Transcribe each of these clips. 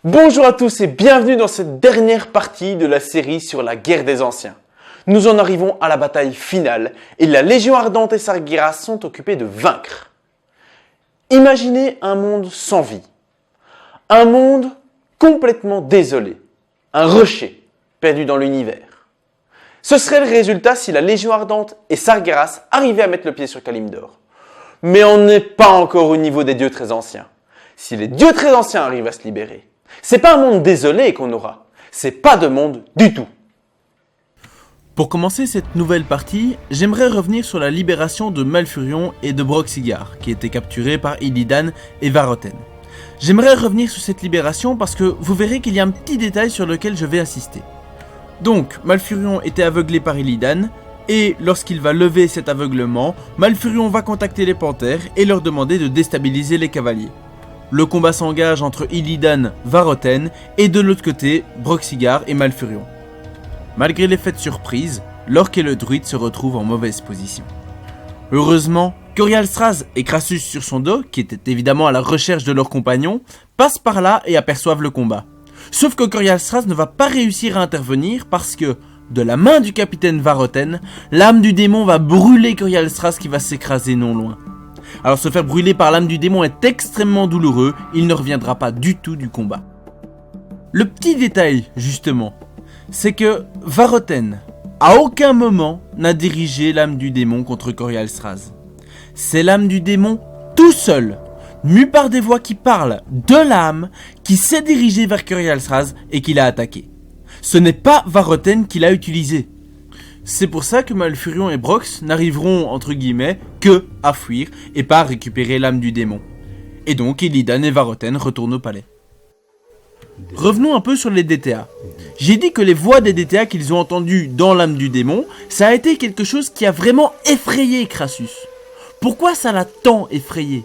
Bonjour à tous et bienvenue dans cette dernière partie de la série sur la guerre des anciens. Nous en arrivons à la bataille finale et la Légion ardente et Sargeras sont occupés de vaincre. Imaginez un monde sans vie, un monde complètement désolé, un rocher perdu dans l'univers. Ce serait le résultat si la Légion ardente et Sargeras arrivaient à mettre le pied sur Kalimdor. Mais on n'est pas encore au niveau des dieux très anciens. Si les dieux très anciens arrivent à se libérer, c'est pas un monde désolé qu'on aura, c'est pas de monde du tout. Pour commencer cette nouvelle partie, j'aimerais revenir sur la libération de Malfurion et de Broxigar, qui étaient capturés par Illidan et Varoten. J'aimerais revenir sur cette libération parce que vous verrez qu'il y a un petit détail sur lequel je vais insister. Donc, Malfurion était aveuglé par Illidan, et lorsqu'il va lever cet aveuglement, Malfurion va contacter les panthères et leur demander de déstabiliser les cavaliers. Le combat s'engage entre Illidan, Varoten et de l'autre côté, Broxigar et Malfurion. Malgré l'effet de surprise, l'orque et le druide se retrouvent en mauvaise position. Heureusement, Corialstraz et Crassus sur son dos, qui étaient évidemment à la recherche de leurs compagnons, passent par là et aperçoivent le combat. Sauf que Corialstraz ne va pas réussir à intervenir parce que, de la main du capitaine Varoten, l'âme du démon va brûler Corialstraz qui va s'écraser non loin. Alors se faire brûler par l'âme du démon est extrêmement douloureux, il ne reviendra pas du tout du combat. Le petit détail, justement, c'est que Varoten, à aucun moment, n'a dirigé l'âme du démon contre Corialstraz. C'est l'âme du démon tout seul, mu par des voix qui parlent de l'âme, qui s'est dirigé vers Corialstraz et qui l'a attaqué. Ce n'est pas Varoten qui l'a utilisé. C'est pour ça que Malfurion et Brox n'arriveront, entre guillemets, que à fuir et pas à récupérer l'âme du démon. Et donc Illidan et Varoten retournent au palais. Revenons un peu sur les DTA. J'ai dit que les voix des DTA qu'ils ont entendues dans l'âme du démon, ça a été quelque chose qui a vraiment effrayé Crassus. Pourquoi ça l'a tant effrayé ?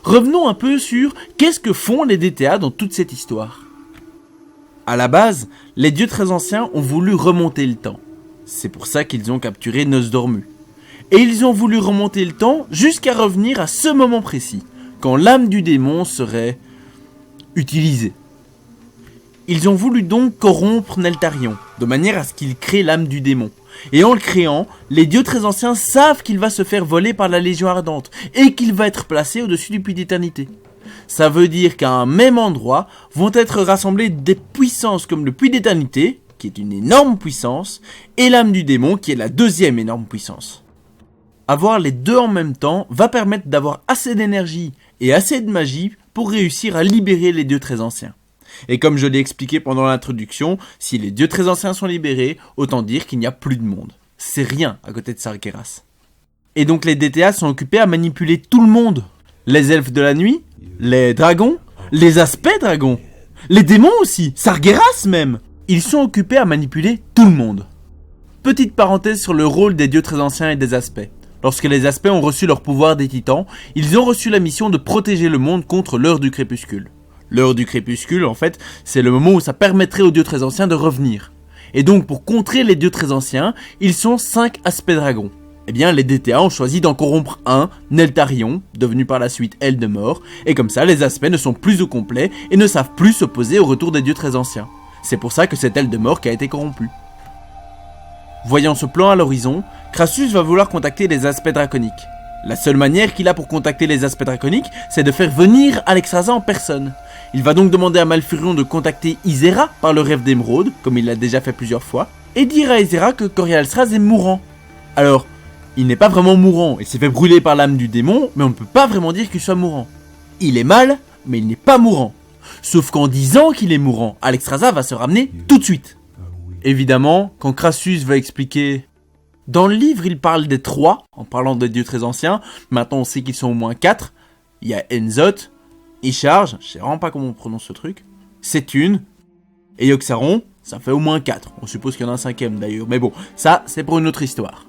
Revenons un peu sur qu'est-ce que font les DTA dans toute cette histoire. À la base, les dieux très anciens ont voulu remonter le temps. C'est pour ça qu'ils ont capturé Nosdormu. Et ils ont voulu remonter le temps jusqu'à revenir à ce moment précis, quand l'âme du démon serait utilisée. Ils ont voulu donc corrompre Neltarion, de manière à ce qu'il crée l'âme du démon. Et en le créant, les dieux très anciens savent qu'il va se faire voler par la Légion ardente, et qu'il va être placé au-dessus du puits d'éternité. Ça veut dire qu'à un même endroit vont être rassemblées des puissances comme le puits d'éternité, qui est une énorme puissance, et l'âme du démon, qui est la deuxième énorme puissance. Avoir les deux en même temps va permettre d'avoir assez d'énergie et assez de magie pour réussir à libérer les dieux très anciens. Et comme je l'ai expliqué pendant l'introduction, si les dieux très anciens sont libérés, autant dire qu'il n'y a plus de monde. C'est rien à côté de Sargeras. Et donc les DTA sont occupés à manipuler tout le monde. Les elfes de la nuit, les dragons, les aspects dragons, les démons aussi, Sargeras même. Ils sont occupés à manipuler tout le monde. Petite parenthèse sur le rôle des dieux très anciens et des aspects. Lorsque les aspects ont reçu leur pouvoir des titans, ils ont reçu la mission de protéger le monde contre l'heure du crépuscule. L'heure du crépuscule, en fait, c'est le moment où ça permettrait aux dieux très anciens de revenir. Et donc, pour contrer les dieux très anciens, ils sont 5 aspects dragons. Eh bien, les DTA ont choisi d'en corrompre un, Neltarion, devenu par la suite Eldemort, et comme ça, les aspects ne sont plus au complet et ne savent plus s'opposer au retour des dieux très anciens. C'est pour ça que c'est Eldemort qui a été corrompu. Voyant ce plan à l'horizon, Crassus va vouloir contacter les aspects draconiques. La seule manière qu'il a pour contacter les aspects draconiques, c'est de faire venir Alexstrasza en personne. Il va donc demander à Malfurion de contacter Ysera par le rêve d'émeraude, comme il l'a déjà fait plusieurs fois, et dire à Ysera que Corialstraz est mourant. Alors, il n'est pas vraiment mourant, il s'est fait brûler par l'âme du démon, mais on ne peut pas vraiment dire qu'il soit mourant. Il est mal, mais il n'est pas mourant. Sauf qu'en disant qu'il est mourant, Alexstrasza va se ramener tout de suite. Évidemment, quand Crassus va expliquer... Dans le livre, il parle des 3, en parlant des dieux très anciens. Maintenant, on sait qu'ils sont au moins 4. Il y a Enzot, Isharge, je sais vraiment pas comment on prononce ce truc, Sétune, et Yoxaron, ça fait au moins 4. On suppose qu'il y en a un 5ème d'ailleurs, mais bon, ça, c'est pour une autre histoire.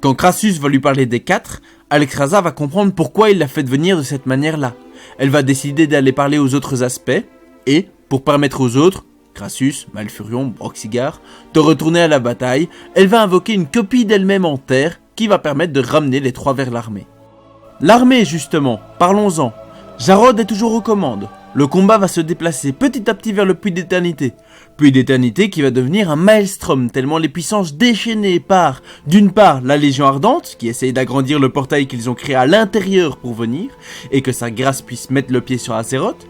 Quand Crassus va lui parler des 4, Alexstrasza va comprendre pourquoi il l'a fait venir de cette manière-là. Elle va décider d'aller parler aux autres aspects, et, pour permettre aux autres, Crassus, Malfurion, Broxigar, de retourner à la bataille, elle va invoquer une copie d'elle-même en terre qui va permettre de ramener les 3 vers l'armée. L'armée justement, parlons-en. Jarod est toujours aux commandes. le combat va se déplacer petit à petit vers le puits d'éternité. Puits d'éternité qui va devenir un maelstrom tellement les puissances déchaînées par, d'une part, la Légion Ardente, qui essaye d'agrandir le portail qu'ils ont créé à l'intérieur pour venir, et que Sargeras puisse mettre le pied sur Azeroth,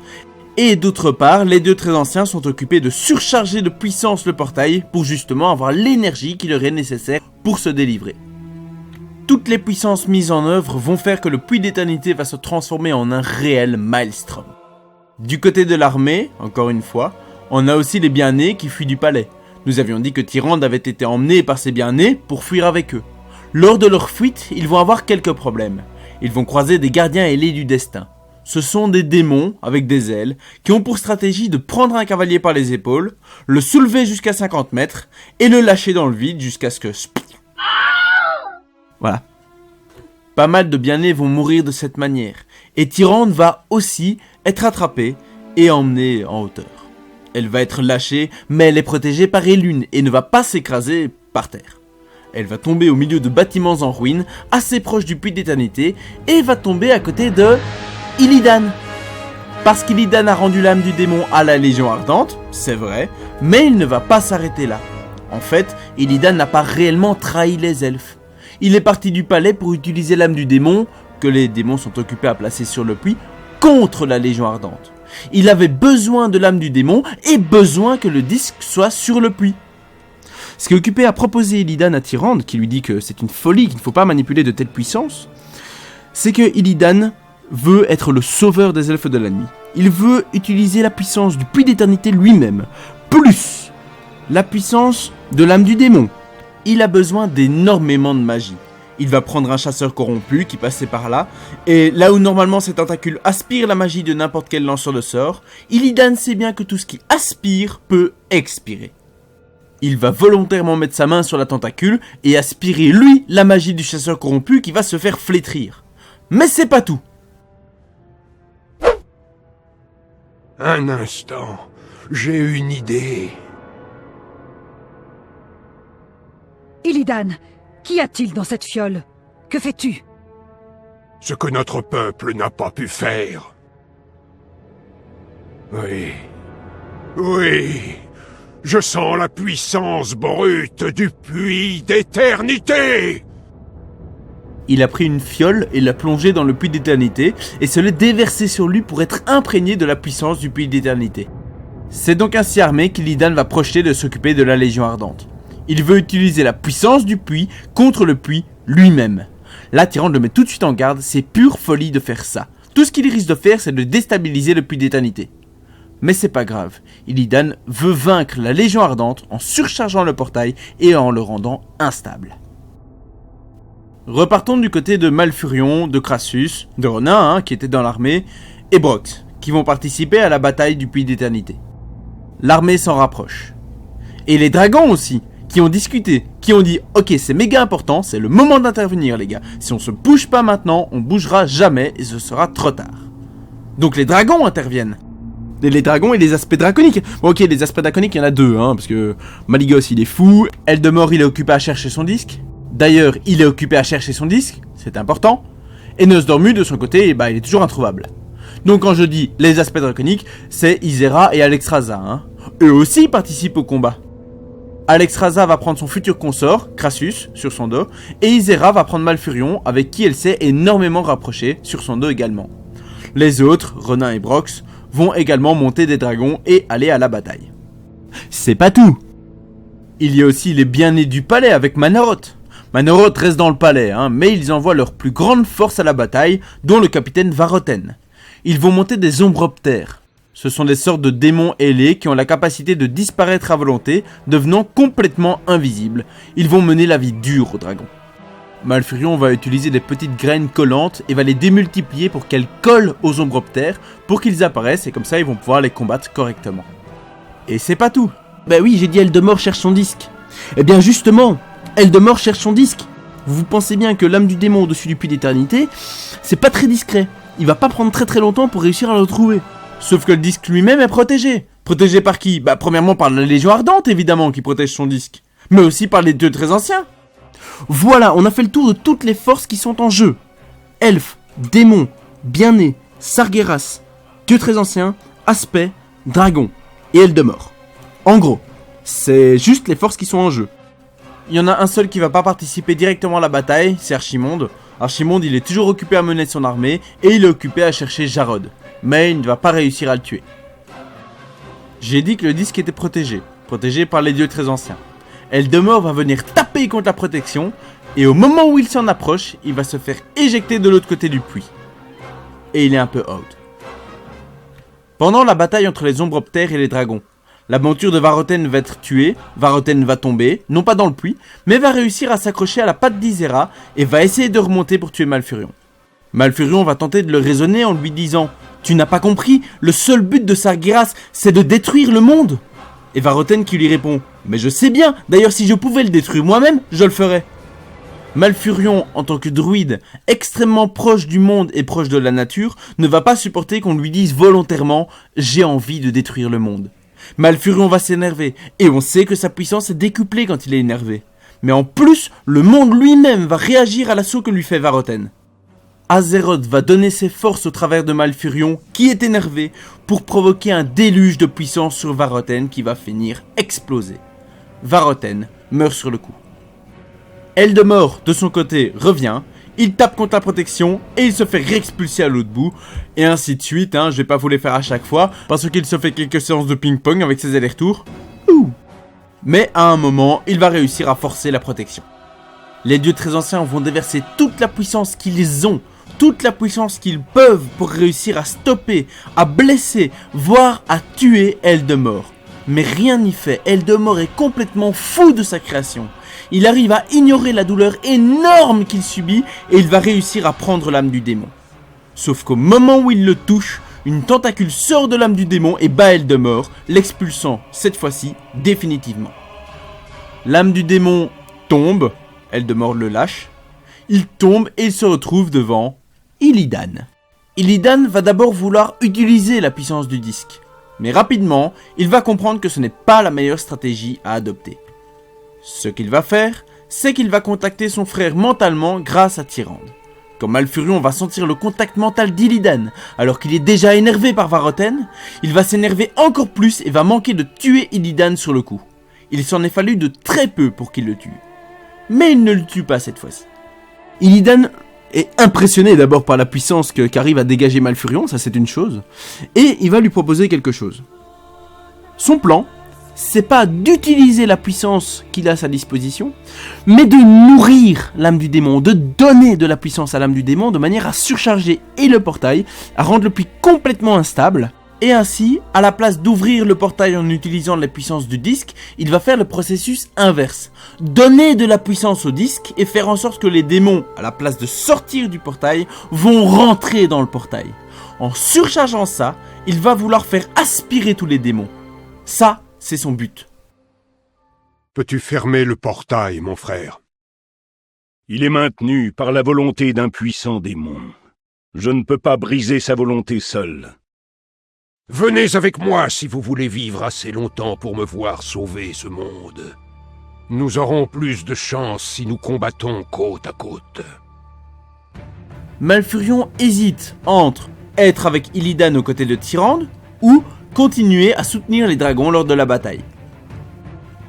et d'autre part, les dieux très anciens sont occupés de surcharger de puissance le portail pour justement avoir l'énergie qui leur est nécessaire pour se délivrer. Toutes les puissances mises en œuvre vont faire que le puits d'éternité va se transformer en un réel maelstrom. Du côté de l'armée, encore une fois, on a aussi les bien-nés qui fuient du palais. Nous avions dit que Tyrande avait été emmené par ces bien-nés pour fuir avec eux. Lors de leur fuite, ils vont avoir quelques problèmes. Ils vont croiser des gardiens ailés du destin. Ce sont des démons avec des ailes qui ont pour stratégie de prendre un cavalier par les épaules, le soulever jusqu'à 50 mètres et le lâcher dans le vide jusqu'à ce que... Voilà. Pas mal de bien-nés vont mourir de cette manière, et Tyrande va aussi être attrapée et emmenée en hauteur. Elle va être lâchée, mais elle est protégée par Elune et ne va pas s'écraser par terre. Elle va tomber au milieu de bâtiments en ruine, assez proche du puits d'éternité, et va tomber à côté de Illidan. Parce qu'Illidan a rendu l'âme du démon à la Légion Ardente, c'est vrai, mais il ne va pas s'arrêter là. En fait, Illidan n'a pas réellement trahi les elfes. Il est parti du palais pour utiliser l'âme du démon, que les démons sont occupés à placer sur le puits, contre la Légion Ardente. Il avait besoin de l'âme du démon et besoin que le disque soit sur le puits. Ce qui est occupé à proposer Illidan à Tyrande, qui lui dit que c'est une folie, qu'il ne faut pas manipuler de telle puissance, c'est que Illidan veut être le sauveur des elfes de la nuit. Il veut utiliser la puissance du puits d'éternité lui-même, plus la puissance de l'âme du démon. Il a besoin d'énormément de magie. Il va prendre un chasseur corrompu qui passait par là, et là où normalement ces tentacules aspirent la magie de n'importe quel lanceur de sorts, Illidan sait bien que tout ce qui aspire peut expirer. Il va volontairement mettre sa main sur la tentacule et aspirer lui la magie du chasseur corrompu qui va se faire flétrir. Mais c'est pas tout. Un instant, j'ai une idée. Illidan, qu'y a-t-il dans cette fiole? Que fais-tu? Ce que notre peuple n'a pas pu faire. Oui. Oui. Je sens la puissance brute du puits d'éternité. Il a pris une fiole et l'a plongée dans le puits d'éternité et se l'est déversé sur lui pour être imprégné de la puissance du puits d'éternité. C'est donc ainsi armé qu'Illidan va projeter de s'occuper de la Légion Ardente. Il veut utiliser la puissance du puits contre le puits lui-même. Là, Tyrande le met tout de suite en garde, c'est pure folie de faire ça. Tout ce qu'il risque de faire, c'est de déstabiliser le puits d'éternité. Mais c'est pas grave, Illidan veut vaincre la Légion Ardente en surchargeant le portail et en le rendant instable. Repartons du côté de Malfurion, de Crassus, de Ronin, qui était dans l'armée, et Brox, qui vont participer à la bataille du puits d'éternité. L'armée s'en rapproche. Et les dragons aussi, qui ont discuté, qui ont dit « Ok, c'est méga important, c'est le moment d'intervenir les gars. Si on se bouge pas maintenant, on bougera jamais et ce sera trop tard. » Donc les dragons interviennent. Et les dragons et les aspects draconiques. Bon, ok, les aspects draconiques, il y en a deux, parce que Malygos, il est fou, Eldemort, il est occupé à chercher son disque. D'ailleurs, il est occupé à chercher son disque, c'est important. Et Nosdormu, de son côté, il est toujours introuvable. Donc quand je dis les aspects draconiques, c'est Ysera et Alexstrasza. Eux aussi participent au combat. Alexstrasza va prendre son futur consort, Crassus, sur son dos, et Ysera va prendre Malfurion, avec qui elle s'est énormément rapprochée, sur son dos également. Les autres, Ronin et Brox, vont également monter des dragons et aller à la bataille. C'est pas tout. Il y a aussi les bien-nés du palais avec Manoroth. Manoroth reste dans le palais, mais ils envoient leur plus grande force à la bataille, dont le capitaine Varoten. Ils vont monter des ombroptères. Ce sont des sortes de démons ailés qui ont la capacité de disparaître à volonté, devenant complètement invisibles. Ils vont mener la vie dure aux dragons. Malfurion va utiliser des petites graines collantes et va les démultiplier pour qu'elles collent aux ombroptères pour qu'ils apparaissent et comme ça ils vont pouvoir les combattre correctement. Et c'est pas tout. Bah oui, j'ai dit Eldemort cherche son disque. Eh bien justement, Eldemort cherche son disque. Vous pensez bien que l'âme du démon au-dessus du puits d'éternité, c'est pas très discret. Il va pas prendre très longtemps pour réussir à le trouver. Sauf que le disque lui-même est protégé. Protégé par qui? Bah premièrement par la Légion Ardente évidemment qui protège son disque. Mais aussi par les dieux très anciens. Voilà, on a fait le tour de toutes les forces qui sont en jeu. Elfes, démons, bien-nés, Sargeras, dieux très anciens, aspect, dragon et Eldemort. En gros, c'est juste les forces qui sont en jeu. Il y en a un seul qui va pas participer directement à la bataille, c'est Archimonde. Archimonde, il est toujours occupé à mener son armée et il est occupé à chercher Jarod, mais il ne va pas réussir à le tuer. J'ai dit que le disque était protégé par les dieux très anciens. Eldemort va venir taper contre la protection et au moment où il s'en approche, il va se faire éjecter de l'autre côté du puits. Et il est un peu out. Pendant la bataille entre les Ombroptères et les dragons, la monture de Varroten va être tuée, Varroten va tomber, non pas dans le puits, mais va réussir à s'accrocher à la patte d'Ysera et va essayer de remonter pour tuer Malfurion. Malfurion va tenter de le raisonner en lui disant « Tu n'as pas compris, le seul but de Sargeras, c'est de détruire le monde !» Et Varroten qui lui répond « Mais je sais bien, d'ailleurs si je pouvais le détruire moi-même, je le ferais !» Malfurion, en tant que druide, extrêmement proche du monde et proche de la nature, ne va pas supporter qu'on lui dise volontairement « J'ai envie de détruire le monde !» Malfurion va s'énerver, et on sait que sa puissance est décuplée quand il est énervé. Mais en plus, le monde lui-même va réagir à l'assaut que lui fait Varroten. Azeroth va donner ses forces au travers de Malfurion, qui est énervé, pour provoquer un déluge de puissance sur Varroten qui va finir exploser. Varroten meurt sur le coup. Eldemort, de son côté, revient, il tape contre la protection et il se fait réexpulser à l'autre bout, et ainsi de suite, je vais pas vous les faire à chaque fois, parce qu'il se fait quelques séances de ping-pong avec ses allers-retours. Mais à un moment, il va réussir à forcer la protection. Les dieux très anciens vont déverser toute la puissance qu'ils ont, toute la puissance qu'ils peuvent pour réussir à stopper, à blesser, voire à tuer Eldemort. Mais rien n'y fait, Eldemort est complètement fou de sa création. Il arrive à ignorer la douleur énorme qu'il subit et il va réussir à prendre l'âme du démon. Sauf qu'au moment où il le touche, une tentacule sort de l'âme du démon et bat Eldemort, l'expulsant, cette fois-ci, définitivement. L'âme du démon tombe, Eldemort le lâche, il tombe et il se retrouve devant Illidan. Illidan va d'abord vouloir utiliser la puissance du disque, mais rapidement, il va comprendre que ce n'est pas la meilleure stratégie à adopter. Ce qu'il va faire, c'est qu'il va contacter son frère mentalement grâce à Tyrande. Quand Malfurion va sentir le contact mental d'Illidan, alors qu'il est déjà énervé par Varroten, il va s'énerver encore plus et va manquer de tuer Illidan sur le coup. Il s'en est fallu de très peu pour qu'il le tue. Mais il ne le tue pas cette fois-ci. Illidan est impressionné d'abord par la puissance qu'arrive à dégager Malfurion, ça c'est une chose, et il va lui proposer quelque chose. Son plan, c'est pas d'utiliser la puissance qu'il a à sa disposition, mais de nourrir l'âme du démon, de donner de la puissance à l'âme du démon de manière à surcharger et le portail, à rendre le puits complètement instable, et ainsi, à la place d'ouvrir le portail en utilisant la puissance du disque, il va faire le processus inverse. Donner de la puissance au disque et faire en sorte que les démons, à la place de sortir du portail, vont rentrer dans le portail. En surchargeant ça, il va vouloir faire aspirer tous les démons. Ça, c'est son but. Peux-tu fermer le portail, mon frère? Il est maintenu par la volonté d'un puissant démon. Je ne peux pas briser sa volonté seul. Venez avec moi si vous voulez vivre assez longtemps pour me voir sauver ce monde. Nous aurons plus de chance si nous combattons côte à côte. Malfurion hésite entre être avec Illidan aux côtés de Tyrande ou continuer à soutenir les dragons lors de la bataille.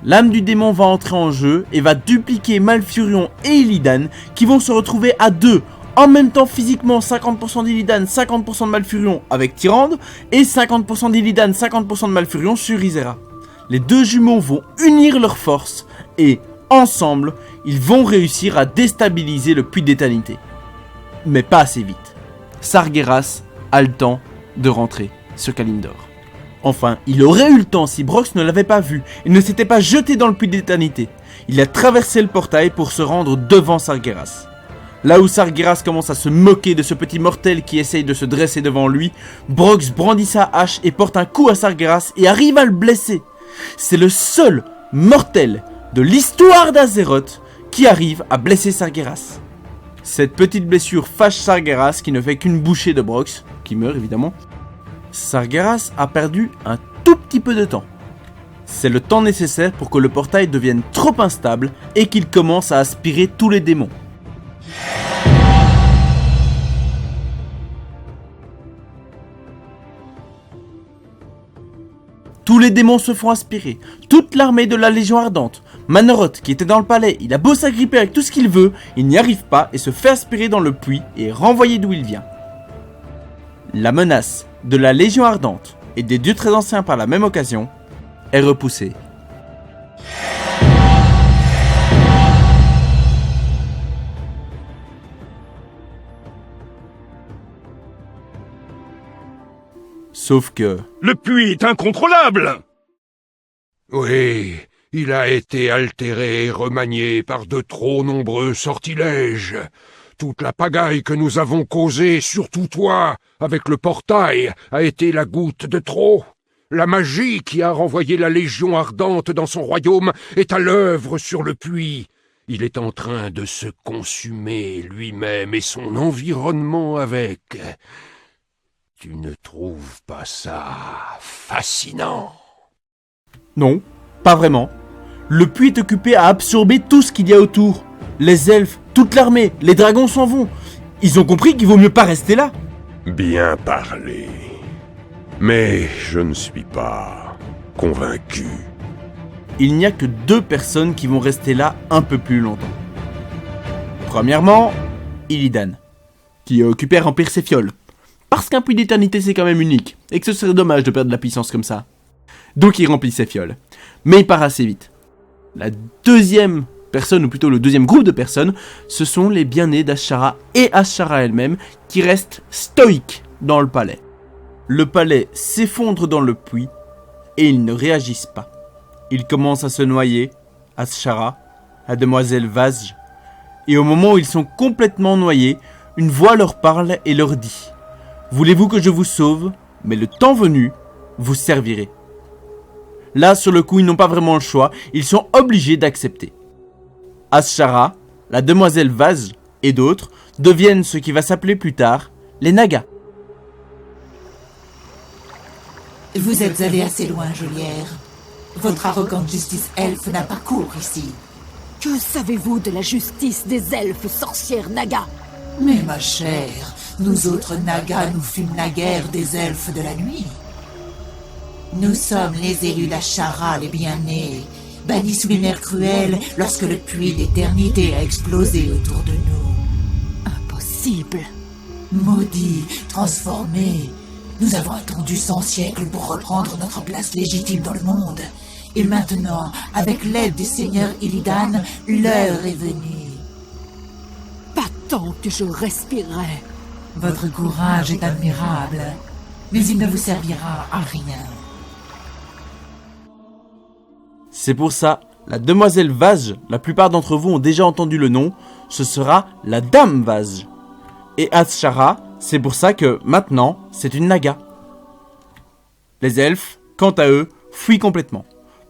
L'âme du démon va entrer en jeu et va dupliquer Malfurion et Illidan qui vont se retrouver à deux, en même temps physiquement 50% d'Illidan, 50% de Malfurion avec Tyrande et 50% d'Illidan, 50% de Malfurion sur Ysera. Les deux jumeaux vont unir leurs forces et, ensemble, ils vont réussir à déstabiliser le puits d'éternité. Mais pas assez vite. Sargeras a le temps de rentrer sur Kalimdor. Enfin, il aurait eu le temps si Brox ne l'avait pas vu et ne s'était pas jeté dans le puits d'éternité. Il a traversé le portail pour se rendre devant Sargeras. Là où Sargeras commence à se moquer de ce petit mortel qui essaye de se dresser devant lui, Brox brandit sa hache et porte un coup à Sargeras et arrive à le blesser. C'est le seul mortel de l'histoire d'Azeroth qui arrive à blesser Sargeras. Cette petite blessure fâche Sargeras qui ne fait qu'une bouchée de Brox, qui meurt évidemment. Sargeras a perdu un tout petit peu de temps. C'est le temps nécessaire pour que le portail devienne trop instable et qu'il commence à aspirer tous les démons. Tous les démons se font aspirer, toute l'armée de la Légion Ardente. Manoroth, qui était dans le palais, il a beau s'agripper avec tout ce qu'il veut, il n'y arrive pas et se fait aspirer dans le puits et est renvoyé d'où il vient. La menace de la Légion Ardente et des dieux très anciens par la même occasion est repoussée. Sauf que... Le puits est incontrôlable! Oui, il a été altéré et remanié par de trop nombreux sortilèges. Toute la pagaille que nous avons causée, surtout toi, avec le portail, a été la goutte de trop. La magie qui a renvoyé la Légion Ardente dans son royaume est à l'œuvre sur le puits. Il est en train de se consumer lui-même et son environnement avec. Tu ne trouves pas ça fascinant? Non, pas vraiment. Le puits est occupé à absorber tout ce qu'il y a autour. Les elfes, toute l'armée, les dragons s'en vont. Ils ont compris qu'il vaut mieux pas rester là. Bien parlé. Mais je ne suis pas convaincu. Il n'y a que 2 personnes qui vont rester là un peu plus longtemps. Premièrement, Illidan, qui est occupé à remplir ses fioles. Parce qu'un puits d'éternité c'est quand même unique, et que ce serait dommage de perdre de la puissance comme ça. Donc il remplit ses fioles. Mais il part assez vite. La deuxième personne, ou plutôt le deuxième groupe de personnes, ce sont les bien-nés d'Ashara et Ashara elle-même, qui restent stoïques dans le palais. Le palais s'effondre dans le puits, et ils ne réagissent pas. Ils commencent à se noyer, Ashara, la demoiselle Vazj, et au moment où ils sont complètement noyés, une voix leur parle et leur dit « Voulez-vous que je vous sauve, mais le temps venu, vous servirez. » Là, sur le coup, ils n'ont pas vraiment le choix, ils sont obligés d'accepter. Ashara, la demoiselle Vazj et d'autres deviennent ce qui va s'appeler plus tard les Nagas. Vous êtes allé assez loin, Geôlière. Votre arrogante justice elfe n'a pas cours ici. Que savez-vous de la justice des elfes sorcières Naga? Mais ma chère, nous autres Nagas, nous fûmes naguère des elfes de la nuit. Nous sommes les élus d'Ashara, les bien-nés, bannis sous les mers cruelles lorsque le puits d'éternité a explosé autour de nous. Impossible. Maudits, transformés, nous avons attendu 100 siècles pour reprendre notre place légitime dans le monde. Et maintenant, avec l'aide du Seigneur Illidan, l'heure est venue. Pas tant que je respirerai. Votre courage est admirable, mais il ne vous servira à rien. C'est pour ça, la demoiselle Vazj, la plupart d'entre vous ont déjà entendu le nom, ce sera la dame Vazj. Et Ashara, c'est pour ça que, maintenant, c'est une Naga. Les elfes, quant à eux, fuient complètement.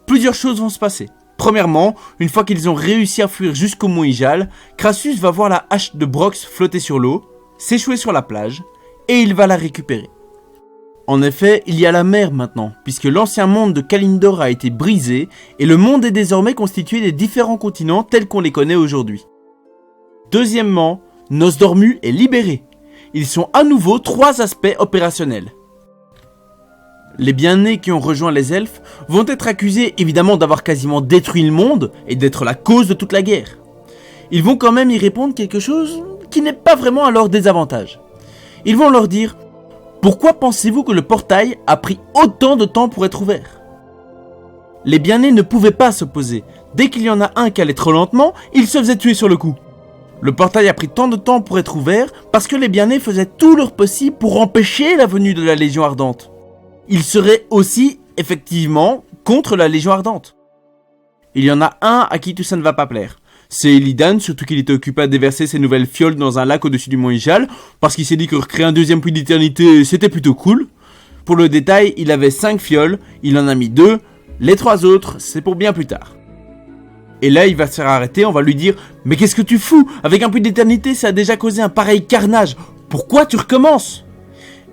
Plusieurs choses vont se passer. Premièrement, une fois qu'ils ont réussi à fuir jusqu'au mont Ijal, Crassus va voir la hache de Brox flotter sur l'eau, s'échouer sur la plage, et il va la récupérer. En effet, il y a la mer maintenant, puisque l'ancien monde de Kalimdor a été brisé, et le monde est désormais constitué des différents continents tels qu'on les connaît aujourd'hui. Deuxièmement, Nosdormu est libéré. Ils sont à nouveau 3 aspects opérationnels. Les bien-nés qui ont rejoint les elfes vont être accusés évidemment d'avoir quasiment détruit le monde et d'être la cause de toute la guerre. Ils vont quand même y répondre quelque chose qui n'est pas vraiment à leur désavantage. Ils vont leur dire « Pourquoi pensez-vous que le portail a pris autant de temps pour être ouvert ?» Les bien-nés ne pouvaient pas s'opposer. Dès qu'il y en a un qui allait trop lentement, il se faisait tuer sur le coup. Le portail a pris tant de temps pour être ouvert parce que les bien-nés faisaient tout leur possible pour empêcher la venue de la Légion Ardente. Ils seraient aussi, effectivement, contre la Légion Ardente. Il y en a un à qui tout ça ne va pas plaire. C'est Illidan, surtout qu'il était occupé à déverser ses nouvelles fioles dans un lac au-dessus du mont Ijal, parce qu'il s'est dit que recréer un deuxième puits d'éternité, c'était plutôt cool. Pour le détail, il avait 5 fioles, il en a mis 2, les 3 autres, c'est pour bien plus tard. Et là, il va se faire arrêter, on va lui dire « Mais qu'est-ce que tu fous? Avec un puits d'éternité, ça a déjà causé un pareil carnage. Pourquoi tu recommences ?»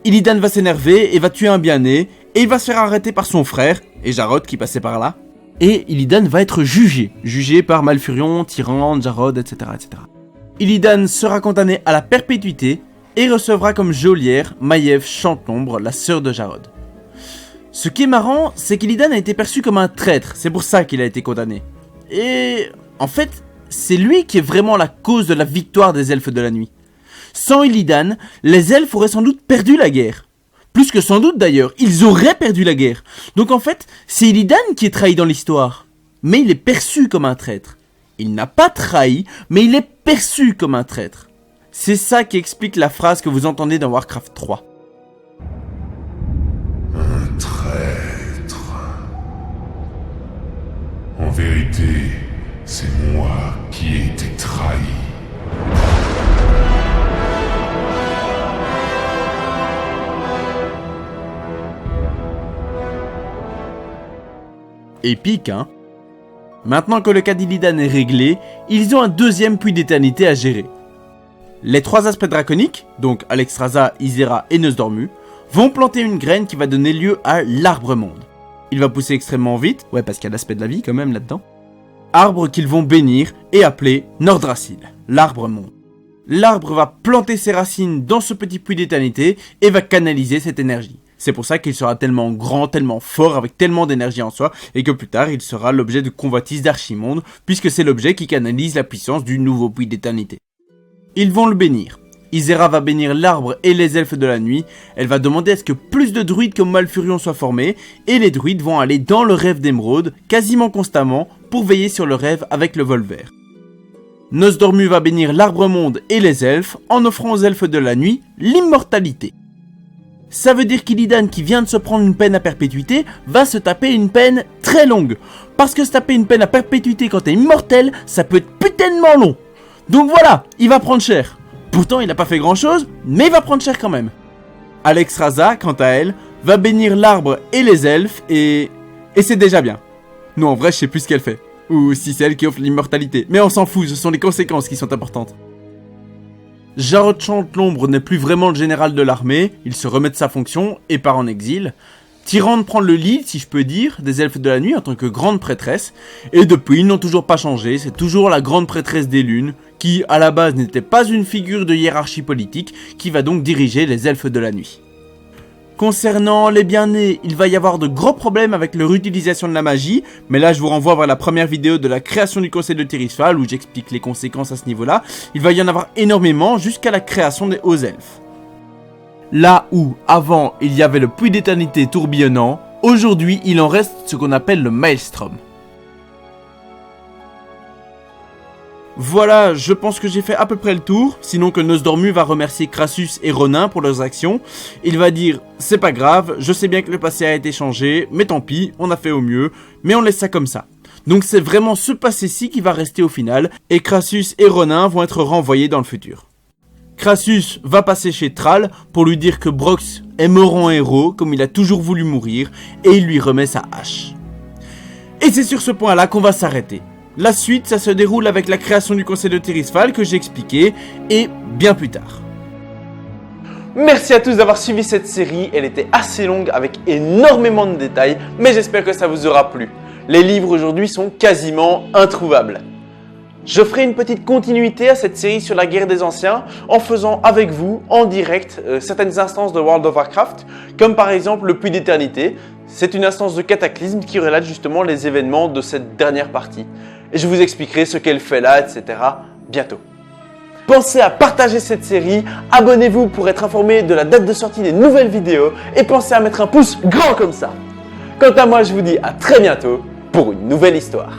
Illidan va s'énerver et va tuer un bien-né, et il va se faire arrêter par son frère, et Jarod qui passait par là. Et Illidan va être jugé par Malfurion, Tyrande, Jarod, etc., etc. Illidan sera condamné à la perpétuité, et recevra comme geôlière Maiev Chantombre, la sœur de Jarod. Ce qui est marrant, c'est qu'Illidan a été perçu comme un traître, c'est pour ça qu'il a été condamné. Et en fait, c'est lui qui est vraiment la cause de la victoire des elfes de la nuit. Sans Illidan, les elfes auraient sans doute perdu la guerre. Plus que sans doute d'ailleurs, ils auraient perdu la guerre. Donc en fait, c'est Illidan qui est trahi dans l'histoire. Mais il est perçu comme un traître. Il n'a pas trahi, mais il est perçu comme un traître. C'est ça qui explique la phrase que vous entendez dans Warcraft 3. Un traître. En vérité, c'est moi qui ai été trahi. Épique, hein? Maintenant que le cas d'Illidan est réglé, ils ont un deuxième puits d'éternité à gérer. Les 3 aspects draconiques, donc Alexstrasza, Ysera et Nosdormu, vont planter une graine qui va donner lieu à l'arbre-monde. Il va pousser extrêmement vite, ouais parce qu'il y a l'aspect de la vie quand même là-dedans. Arbre qu'ils vont bénir et appeler Nordrassil, l'arbre-monde. L'arbre va planter ses racines dans ce petit puits d'éternité et va canaliser cette énergie. C'est pour ça qu'il sera tellement grand, tellement fort, avec tellement d'énergie en soi, et que plus tard il sera l'objet de convoitise d'Archimonde, puisque c'est l'objet qui canalise la puissance du nouveau puits d'éternité. Ils vont le bénir. Ysera va bénir l'arbre et les elfes de la nuit, elle va demander à ce que plus de druides comme Malfurion soient formés, et les druides vont aller dans le rêve d'Émeraude, quasiment constamment, pour veiller sur le rêve avec le vol vert. Nosdormu va bénir l'arbre-monde et les elfes, en offrant aux elfes de la nuit l'immortalité. Ça veut dire qu'Illidan, qui vient de se prendre une peine à perpétuité, va se taper une peine très longue. Parce que se taper une peine à perpétuité quand t'es immortel, ça peut être putainement long. Donc voilà, il va prendre cher. Pourtant, il n'a pas fait grand chose, mais il va prendre cher quand même. Alexstrasza, quant à elle, va bénir l'arbre et les elfes et c'est déjà bien. Non, en vrai, je sais plus ce qu'elle fait. Ou si c'est elle qui offre l'immortalité. Mais on s'en fout, ce sont les conséquences qui sont importantes. Jarod Chante l'Ombre n'est plus vraiment le général de l'armée, il se remet de sa fonction et part en exil. Tyrande prend le lead, si je peux dire, des elfes de la nuit en tant que grande prêtresse, et depuis ils n'ont toujours pas changé, c'est toujours la grande prêtresse des lunes, qui à la base n'était pas une figure de hiérarchie politique, qui va donc diriger les elfes de la nuit. Concernant les bien-nés, il va y avoir de gros problèmes avec leur utilisation de la magie, mais là je vous renvoie vers la première vidéo de la création du conseil de Tirisfal où j'explique les conséquences à ce niveau-là. Il va y en avoir énormément jusqu'à la création des hauts elfes. Là où, avant, il y avait le puits d'éternité tourbillonnant, aujourd'hui il en reste ce qu'on appelle le Maelstrom. Voilà, je pense que j'ai fait à peu près le tour, sinon que Nosdormu va remercier Crassus et Ronin pour leurs actions. Il va dire, c'est pas grave, je sais bien que le passé a été changé, mais tant pis, on a fait au mieux, mais on laisse ça comme ça. Donc c'est vraiment ce passé-ci qui va rester au final, et Crassus et Ronin vont être renvoyés dans le futur. Crassus va passer chez Thrall pour lui dire que Brox est mort en héros, comme il a toujours voulu mourir, et il lui remet sa hache. Et c'est sur ce point-là qu'on va s'arrêter. La suite, ça se déroule avec la création du conseil de Tirisfal que j'ai expliqué, et bien plus tard. Merci à tous d'avoir suivi cette série, elle était assez longue avec énormément de détails, mais j'espère que ça vous aura plu. Les livres aujourd'hui sont quasiment introuvables. Je ferai une petite continuité à cette série sur la guerre des anciens en faisant avec vous, en direct, certaines instances de World of Warcraft, comme par exemple le Puits d'éternité. C'est une instance de cataclysme qui relate justement les événements de cette dernière partie. Et je vous expliquerai ce qu'elle fait là, etc. bientôt. Pensez à partager cette série, abonnez-vous pour être informé de la date de sortie des nouvelles vidéos et pensez à mettre un pouce grand comme ça. Quant à moi, je vous dis à très bientôt pour une nouvelle histoire.